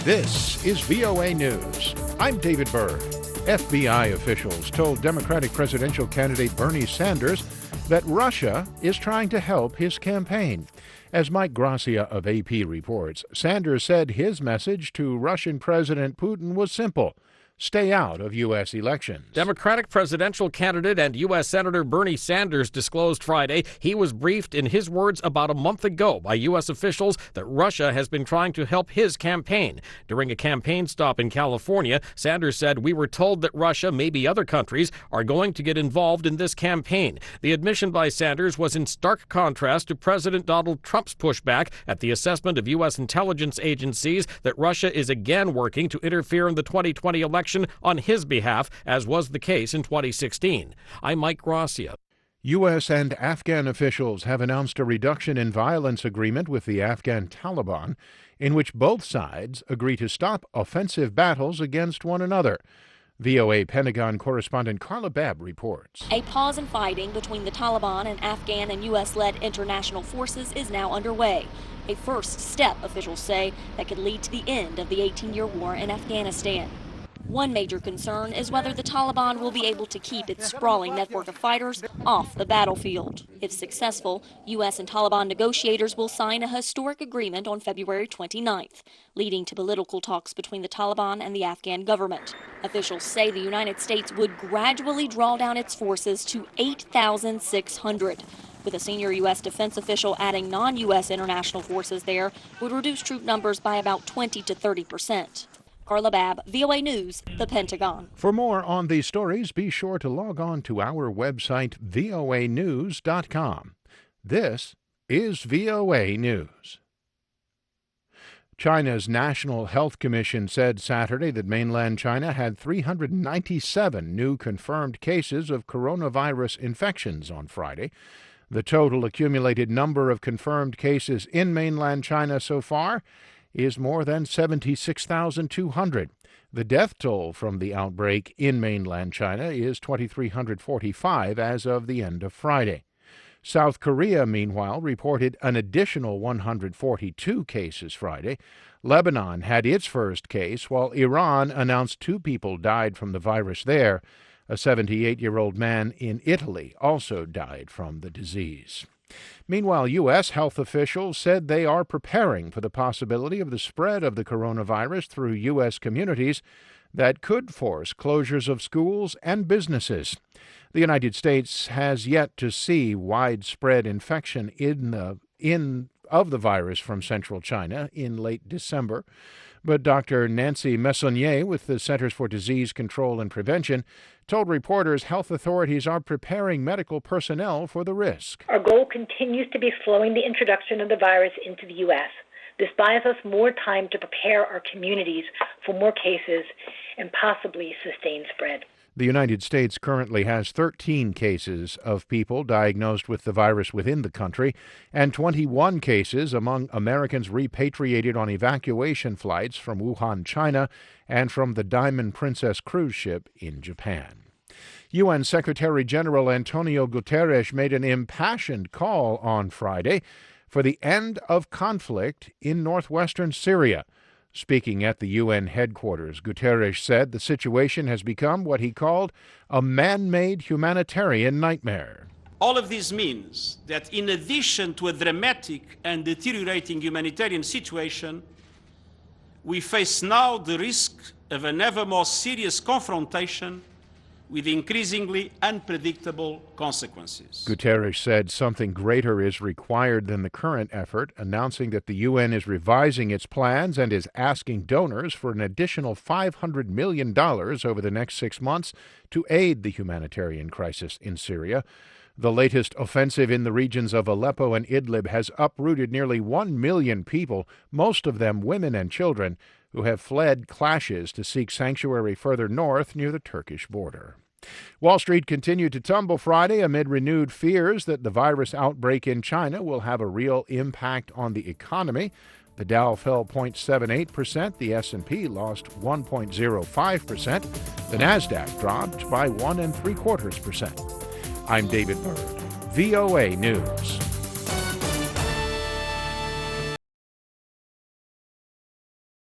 This is VOA News. I'm David Byrd. FBI officials told Democratic presidential candidate Bernie Sanders that Russia is trying to help his campaign. As Mike Gracia of AP reports, Sanders said his message to Russian President Putin was simple: stay out of U.S. elections. Democratic presidential candidate and U.S. Senator Bernie Sanders disclosed Friday he was briefed, in his words, about a month ago by U.S. officials that Russia has been trying to help his campaign. During a campaign stop in California, Sanders said, "We were told that Russia, maybe other countries, are going to get involved in this campaign." The admission by Sanders was in stark contrast to President Donald Trump's pushback at the assessment of U.S. intelligence agencies that Russia is again working to interfere in the 2020 election on his behalf, as was the case in 2016. I'm Mike Gracia. U.S. and Afghan officials have announced a reduction in violence agreement with the Afghan Taliban, in which both sides agree to stop offensive battles against one another. VOA Pentagon correspondent Carla Babb reports. A pause in fighting between the Taliban and Afghan and U.S.-led international forces is now underway. A first step, officials say, that could lead to the end of the 18-year war in Afghanistan. One major concern is whether the Taliban will be able to keep its sprawling network of fighters off the battlefield. If successful, U.S. and Taliban negotiators will sign a historic agreement on February 29th, leading to political talks between the Taliban and the Afghan government. Officials say the United States would gradually draw down its forces to 8,600. With a senior U.S. defense official adding non-U.S. international forces there would reduce troop numbers by about 20 to 30%. Carla Babb, VOA News, the Pentagon. For more on these stories, be sure to log on to our website, voanews.com. This is VOA News. China's National Health Commission said Saturday that mainland China had 397 new confirmed cases of coronavirus infections on Friday. The total accumulated number of confirmed cases in mainland China so far is more than 76,200. The death toll from the outbreak in mainland China is 2,345 as of the end of Friday. South Korea, meanwhile, reported an additional 142 cases Friday. Lebanon had its first case, while Iran announced 2 people died from the virus there. A 78-year-old man in Italy also died from the disease. Meanwhile, U.S. health officials said they are preparing for the possibility of the spread of the coronavirus through U.S. communities that could force closures of schools and businesses. The United States has yet to see widespread infection of the virus from central China in late December. But Dr. Nancy Messonnier with the Centers for Disease Control and Prevention told reporters health authorities are preparing medical personnel for the risk. Our goal continues to be slowing the introduction of the virus into the U.S. This buys us more time to prepare our communities for more cases and possibly sustained spread. The United States currently has 13 cases of people diagnosed with the virus within the country and 21 cases among Americans repatriated on evacuation flights from Wuhan, China, and from the Diamond Princess cruise ship in Japan. UN Secretary General Antonio Guterres made an impassioned call on Friday for the end of conflict in northwestern Syria. Speaking at the UN headquarters, Guterres said the situation has become what he called a man-made humanitarian nightmare. All of this means that in addition to a dramatic and deteriorating humanitarian situation, we face now the risk of an ever more serious confrontation with increasingly unpredictable consequences. Guterres said something greater is required than the current effort, announcing that the UN is revising its plans and is asking donors for an additional $500 million over the next 6 months to aid the humanitarian crisis in Syria. The latest offensive in the regions of Aleppo and Idlib has uprooted nearly 1 million people, most of them women and children, who have fled clashes to seek sanctuary further north near the Turkish border. Wall Street continued to tumble Friday amid renewed fears that the virus outbreak in China will have a real impact on the economy. The Dow fell 0.78%, the S&P lost 1.05%, the Nasdaq dropped by 1.75%. I'm David Byrd, VOA News.